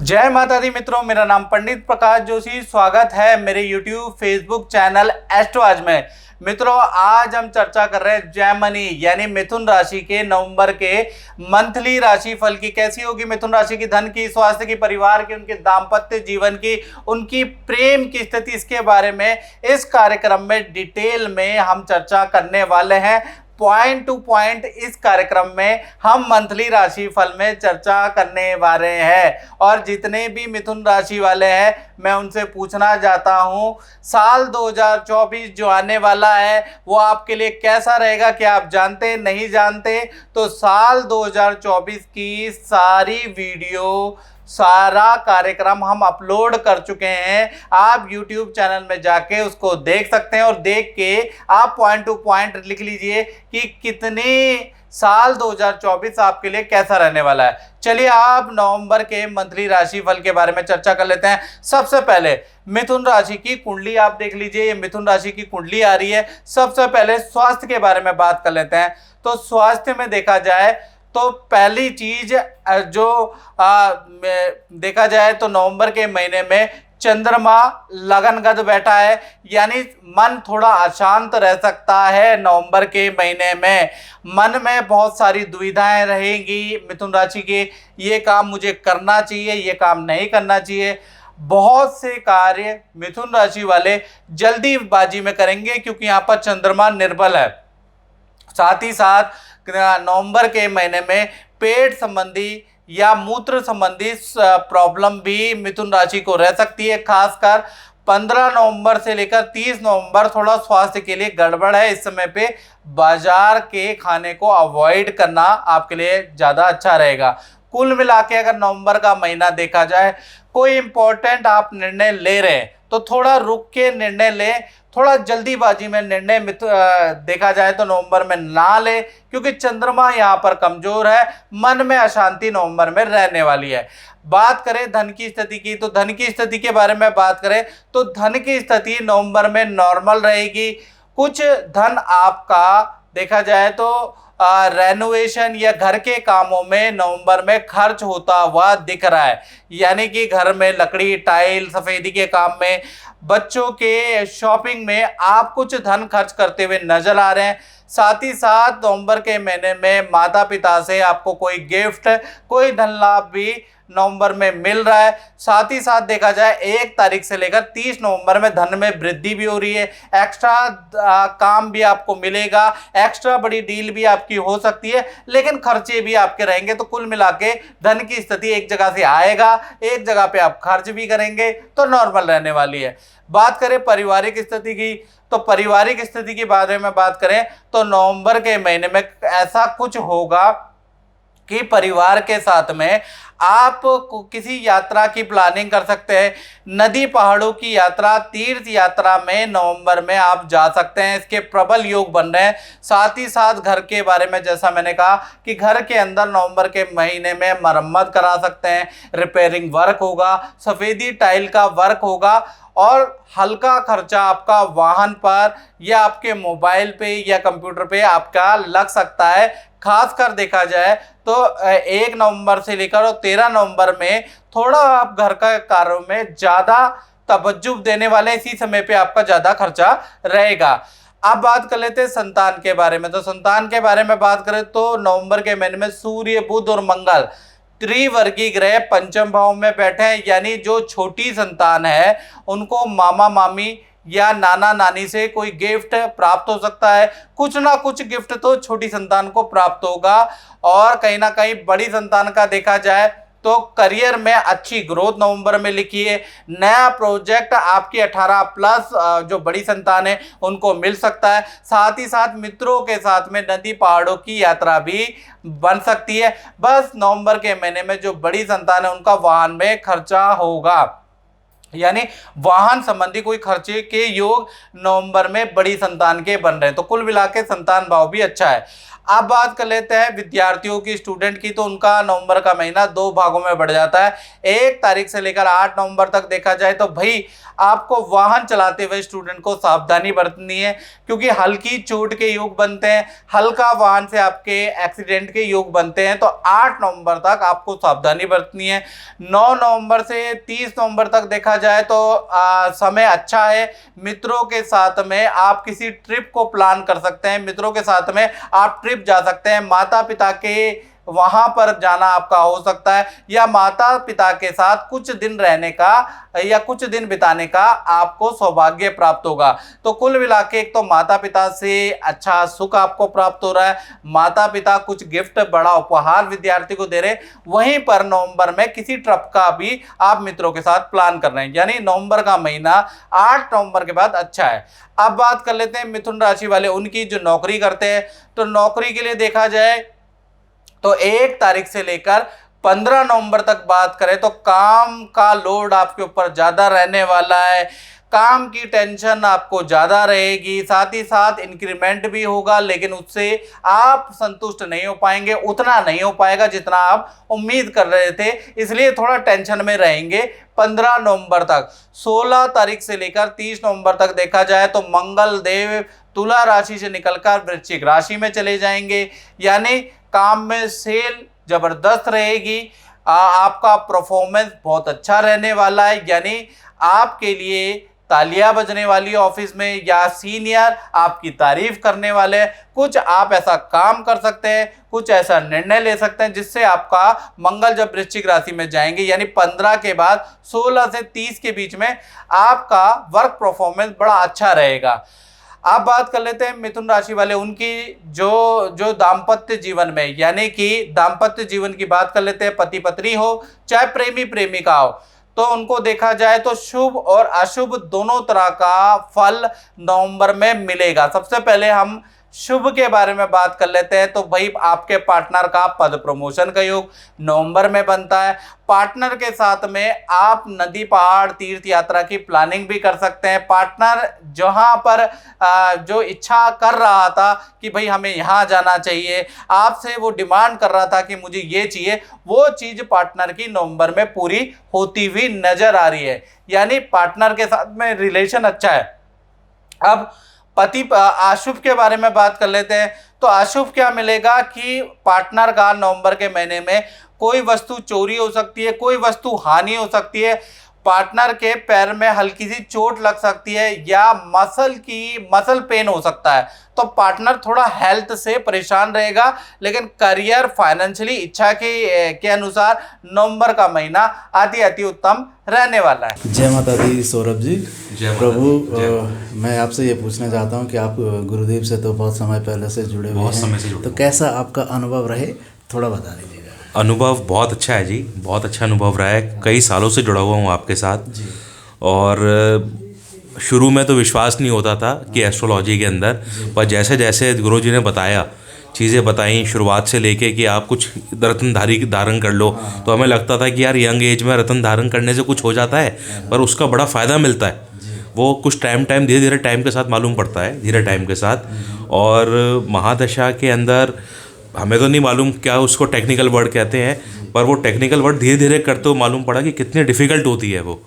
जय माता दी मित्रों, मेरा नाम पंडित प्रकाश जोशी। स्वागत है मेरे YouTube फेसबुक चैनल एस्ट्रो आज में। मित्रों, आज हम चर्चा कर रहे हैं जैमनी यानी मिथुन राशि के नवंबर के मंथली राशि फल की। कैसी होगी मिथुन राशि की, धन की, स्वास्थ्य की, परिवार की, उनके दाम्पत्य जीवन की, उनकी प्रेम की स्थिति, इसके बारे में इस कार्यक्रम में डिटेल में हम चर्चा करने वाले हैं। पॉइंट टू पॉइंट इस कार्यक्रम में हम मंथली राशि फल में चर्चा करने वाले हैं। और जितने भी मिथुन राशि वाले हैं, मैं उनसे पूछना चाहता हूं, साल 2024 जो आने वाला है वो आपके लिए कैसा रहेगा? क्या आप जानते नहीं जानते? तो साल 2024 की सारी वीडियो, सारा कार्यक्रम हम अपलोड कर चुके हैं। आप YouTube चैनल में जाके उसको देख सकते हैं और देख के आप पॉइंट टू पॉइंट लिख लीजिए कि कितने साल 2024 आपके लिए कैसा रहने वाला है। चलिए, आप नवंबर के मंथली राशिफल के बारे में चर्चा कर लेते हैं। सबसे पहले मिथुन राशि की कुंडली आप देख लीजिए। ये मिथुन राशि की कुंडली आ रही है। सबसे पहले स्वास्थ्य के बारे में बात कर लेते हैं। तो स्वास्थ्य में देखा जाए तो पहली चीज जो देखा जाए तो नवंबर के महीने में चंद्रमा लगनगत बैठा है, यानी मन थोड़ा अशांत रह सकता है। नवंबर के महीने में मन में बहुत सारी दुविधाएं रहेंगी मिथुन राशि के। ये काम मुझे करना चाहिए, ये काम नहीं करना चाहिए। बहुत से कार्य मिथुन राशि वाले जल्दीबाजी में करेंगे क्योंकि यहाँ पर चंद्रमा निर्बल है। साथ ही साथ नवंबर के महीने में पेट संबंधी या मूत्र संबंधी प्रॉब्लम भी मिथुन राशि को रह सकती है। खासकर 15 नवंबर से लेकर 30 नवंबर थोड़ा स्वास्थ्य के लिए गड़बड़ है। इस समय पे बाजार के खाने को अवॉइड करना आपके लिए ज़्यादा अच्छा रहेगा। कुल मिला के अगर नवंबर का महीना देखा जाए, कोई इंपॉर्टेंट आप निर्णय ले रहे हैं तो थोड़ा रुक के निर्णय लें। थोड़ा जल्दीबाजी में निर्णय देखा जाए तो नवंबर में ना ले, क्योंकि चंद्रमा यहाँ पर कमजोर है। मन में अशांति नवंबर में रहने वाली है। बात करें धन की स्थिति की, तो धन की स्थिति के बारे में बात करें तो धन की स्थिति नवंबर में नॉर्मल रहेगी। कुछ धन आपका देखा जाए तो रेनोवेशन या घर के कामों में नवंबर में खर्च होता हुआ दिख रहा है, यानी कि घर में लकड़ी, टाइल, सफेदी के काम में, बच्चों के शॉपिंग में आप कुछ धन खर्च करते हुए नजर आ रहे हैं। साथ ही साथ नवंबर के महीने में माता पिता से आपको कोई गिफ्ट, कोई धन लाभ भी नवंबर में मिल रहा है। साथ ही साथ देखा जाए 1 तारीख से लेकर 30 नवंबर में धन में वृद्धि भी हो रही है। एक्स्ट्रा काम भी आपको मिलेगा, एक्स्ट्रा बड़ी डील भी आपकी हो सकती है, लेकिन खर्चे भी आपके रहेंगे। तो कुल मिला के धन की स्थिति एक जगह से आएगा, एक जगह पे आप खर्च भी करेंगे, तो नॉर्मल रहने वाली है। बात करें पारिवारिक स्थिति की, तो पारिवारिक स्थिति के बारे में बात करें तो नवंबर के महीने में ऐसा कुछ होगा कि परिवार के साथ में आप किसी यात्रा की प्लानिंग कर सकते हैं। नदी पहाड़ों की यात्रा, तीर्थ यात्रा में नवंबर में आप जा सकते हैं। इसके प्रबल योग बन रहे हैं। साथ ही साथ घर के बारे में जैसा मैंने कहा कि घर के अंदर नवंबर के महीने में मरम्मत करा सकते हैं, रिपेयरिंग वर्क होगा, सफ़ेदी टाइल का वर्क होगा और हल्का खर्चा आपका वाहन पर या आपके मोबाइल पे या कंप्यूटर पे आपका लग सकता है। खासकर देखा जाए तो 1 नवंबर से लेकर 13 नवंबर में थोड़ा आप घर का कार्यों में ज़्यादा तवज्जो देने वाले, इसी समय पे आपका ज़्यादा खर्चा रहेगा। अब बात कर लेते हैं संतान के बारे में। तो संतान के बारे में बात करें तो नवंबर के महीने में सूर्य, बुध और मंगल त्रिवर्गीय ग्रह पंचम भाव में बैठे हैं, यानी जो छोटी संतान है उनको मामा मामी या नाना नानी से कोई गिफ्ट प्राप्त हो सकता है। कुछ ना कुछ गिफ्ट तो छोटी संतान को प्राप्त होगा। और कहीं ना कहीं बड़ी संतान का देखा जाए तो करियर में अच्छी ग्रोथ नवंबर में लिखी है। नया प्रोजेक्ट आपकी 18 प्लस जो बड़ी संतान है उनको मिल सकता है। साथ ही साथ मित्रों के साथ में नदी पहाड़ों की यात्रा भी बन सकती है। बस नवंबर के महीने में जो बड़ी संतान है उनका वाहन में खर्चा होगा, यानी वाहन संबंधी कोई खर्चे के योग नवंबर में बड़ी संतान के बन रहे हैं। तो कुल मिला के संतान भाव भी अच्छा है। अब बात कर लेते हैं विद्यार्थियों की, स्टूडेंट की, तो उनका नवंबर का महीना 2 भागों में बढ़ जाता है। 1 तारीख से लेकर 8 नवंबर तक देखा जाए तो भाई आपको वाहन चलाते हुए स्टूडेंट को सावधानी बरतनी है, क्योंकि हल्की चोट के योग बनते हैं, हल्का वाहन से आपके एक्सीडेंट के योग बनते हैं। तो 8 नवंबर तक आपको सावधानी बरतनी है। 9 नवंबर से 30 नवंबर तक देखा जाए तो समय अच्छा है। मित्रों के साथ में आप किसी ट्रिप को प्लान कर सकते हैं, मित्रों के साथ में आप ट्रिप जा सकते हैं। माता पिता के वहां पर जाना आपका हो सकता है, या माता पिता के साथ कुछ दिन रहने का या कुछ दिन बिताने का आपको सौभाग्य प्राप्त होगा। तो कुल मिला के एक तो माता पिता से अच्छा सुख आपको प्राप्त हो रहा है, माता पिता कुछ गिफ्ट, बड़ा उपहार विद्यार्थी को दे रहे, वहीं पर नवंबर में किसी ट्रिप का भी आप मित्रों के साथ प्लान कर रहे हैं। यानी नवंबर का महीना 8 नवंबर के बाद अच्छा है। अब बात कर लेते हैं मिथुन राशि वाले उनकी, जो नौकरी करते हैं। तो नौकरी के लिए देखा जाए तो 1 तारीख से लेकर 15 नवंबर तक बात करें तो काम का लोड आपके ऊपर ज़्यादा रहने वाला है, काम की टेंशन आपको ज़्यादा रहेगी, साथ ही साथ इंक्रीमेंट भी होगा, लेकिन उससे आप संतुष्ट नहीं हो पाएंगे, उतना नहीं हो पाएगा जितना आप उम्मीद कर रहे थे, इसलिए थोड़ा टेंशन में रहेंगे 15 नवंबर तक। 16 तारीख से लेकर 30 नवंबर तक देखा जाए तो मंगल देव तुला राशि से निकलकर वृश्चिक राशि में चले जाएंगे, यानी काम में सेल जबरदस्त रहेगी, आपका परफॉर्मेंस बहुत अच्छा रहने वाला है, यानी आपके लिए तालियां बजने वाली ऑफिस में, या सीनियर आपकी तारीफ करने वाले। कुछ आप ऐसा काम कर सकते हैं, कुछ ऐसा निर्णय ले सकते हैं जिससे आपका मंगल जब वृश्चिक राशि में जाएंगे, यानी 15 के बाद 16 से 30 के बीच में आपका वर्क परफॉर्मेंस बड़ा अच्छा रहेगा। आप बात कर लेते हैं मिथुन राशि वाले उनकी, जो दाम्पत्य जीवन में, यानी कि दाम्पत्य जीवन की बात कर लेते हैं। पति पत्नी हो चाहे प्रेमी प्रेमिका हो, तो उनको देखा जाए तो शुभ और अशुभ दोनों तरह का फल नवंबर में मिलेगा। सबसे पहले हम शुभ के बारे में बात कर लेते हैं। तो भाई आपके पार्टनर का पद प्रमोशन का योग नवंबर में बनता है। पार्टनर के साथ में आप नदी पहाड़ तीर्थ यात्रा की प्लानिंग भी कर सकते हैं। पार्टनर जहां पर जो इच्छा कर रहा था कि भाई हमें यहाँ जाना चाहिए, आपसे वो डिमांड कर रहा था कि मुझे ये चाहिए, वो चीज़ पार्टनर की नवंबर में पूरी होती हुई नजर आ रही है, यानी पार्टनर के साथ में रिलेशन अच्छा है। अब अशुभ के बारे में बात कर लेते हैं। तो अशुभ क्या मिलेगा कि पार्टनर का नवंबर के महीने में कोई वस्तु चोरी हो सकती है, कोई वस्तु हानि हो सकती है, पार्टनर के पैर में हल्की सी चोट लग सकती है, या मसल पेन हो सकता है। तो पार्टनर थोड़ा हेल्थ से परेशान रहेगा, लेकिन करियर फाइनेंशियली इच्छा के अनुसार नवंबर का महीना अति उत्तम रहने वाला है। जय माता दी सौरभ जी। प्रभु मैं आपसे ये पूछना चाहता हूँ कि आप गुरुदेव से तो बहुत समय पहले से जुड़े हुए हैं, तो कैसा आपका अनुभव रहे, थोड़ा बता दीजिएगा। अनुभव बहुत अच्छा है जी, बहुत अच्छा अनुभव रहा है। कई सालों से जुड़ा हुआ हूँ आपके साथ जी। और शुरू में तो विश्वास नहीं होता था कि एस्ट्रोलॉजी के अंदर, पर जैसे जैसे गुरु जी ने बताया, चीज़ें बताई शुरुआत से लेके कि आप कुछ रत्न धारण कर लो, तो हमें लगता था कि यार यंग एज में रत्न धारण करने से कुछ हो जाता है, पर उसका बड़ा फ़ायदा मिलता है। वो कुछ धीरे धीरे टाइम के साथ मालूम पड़ता है, धीरे टाइम के साथ। और महादशा के अंदर हमें तो नहीं मालूम क्या उसको टेक्निकल वर्ड कहते हैं, पर वो टेक्निकल वर्ड धीरे धीरे करते हुए मालूम पड़ा कि कितनी डिफ़िकल्ट होती है वो।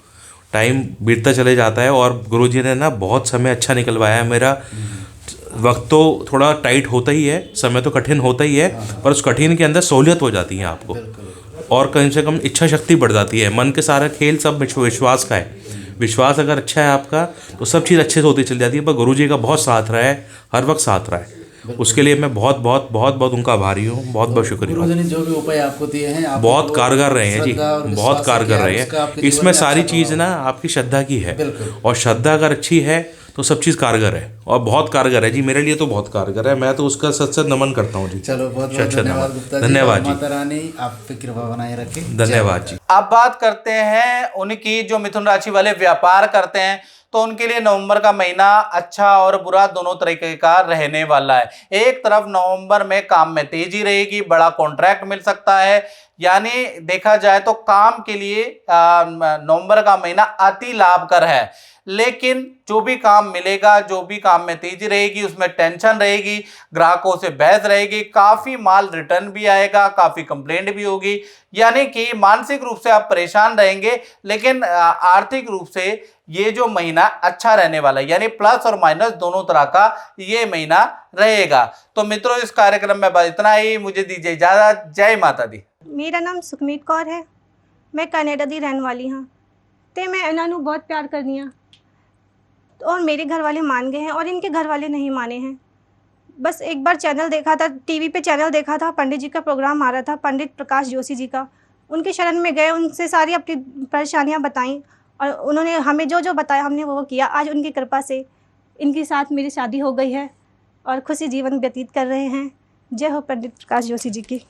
टाइम बीतता चले जाता है, और गुरुजी ने ना बहुत समय अच्छा निकलवाया है मेरा। वक्त तो थोड़ा टाइट होता ही है, समय तो कठिन होता ही है, पर उस कठिन के अंदर सहूलियत हो जाती है आपको, और कम से कम इच्छा शक्ति बढ़ जाती है। मन के सारा खेल सब विश्वास का है। विश्वास अगर अच्छा है आपका तो सब चीज़ अच्छे से होती चली जाती है। पर गुरुजी का बहुत साथ रहा है, हर वक्त साथ रहा है, उसके लिए मैं बहुत बहुत बहुत बहुत उनका आभारी हूँ। बहुत बहुत शुक्रिया। गुरुजी ने जो भी उपाय आपको दिए हैं बहुत कारगर रहे हैं जी, बहुत कारगर रहे हैं। इसमें सारी चीज़ ना आपकी श्रद्धा की है, और श्रद्धा अगर अच्छी है तो सब चीज़ कारगर है, और बहुत कारगर है जी। मेरे लिए तो बहुत कारगर है, मैं तो उसका सत नमन करता हूँ जी। चलो बहुत बहुत धन्यवाद गुप्ता जी। धन्यवाद जी। माता रानी आप पे कृपा बनाए रखे। धन्यवाद जी। अब बात करते हैं उनकी, जो मिथुन राशि वाले व्यापार करते हैं, तो उनके लिए नवंबर का महीना अच्छा और बुरा दोनों तरीके का रहने वाला है। एक तरफ नवंबर में काम में तेजी रहेगी, बड़ा कॉन्ट्रैक्ट मिल सकता है, यानी देखा जाए तो काम के लिए नवंबर का महीना अति लाभकर है। लेकिन जो भी काम मिलेगा, जो भी काम में तेजी रहेगी, उसमें टेंशन रहेगी, ग्राहकों से बहस रहेगी, काफ़ी माल रिटर्न भी आएगा, काफ़ी कंप्लेंट भी होगी। यानी कि मानसिक रूप से आप परेशान रहेंगे, लेकिन आर्थिक रूप से ये जो महीना अच्छा रहने वाला है, यानी प्लस और माइनस दोनों तरह का ये महीना रहेगा। तो मित्रों, इस कार्यक्रम में बस इतना ही। मुझे दीजिए इजाज़त। जय माता दी। मेरा नाम सुखमीत कौर है, मैं कनाडा दी रहने वाली हाँ। तो मैं इन्हों नूं बहुत प्यार करनी हाँ, और मेरे घर वाले मान गए हैं और इनके घर वाले नहीं माने हैं। बस एक बार चैनल देखा था, टीवी पे चैनल देखा था, पंडित जी का प्रोग्राम आ रहा था, पंडित प्रकाश जोशी जी का। उनके शरण में गए, उनसे सारी अपनी परेशानियां बताईं और उन्होंने हमें जो जो बताया हमने वो किया। आज उनकी कृपा से इनके साथ मेरी शादी हो गई है और खुशी जीवन व्यतीत कर रहे हैं। जय हो पंडित प्रकाश जोशी जी की।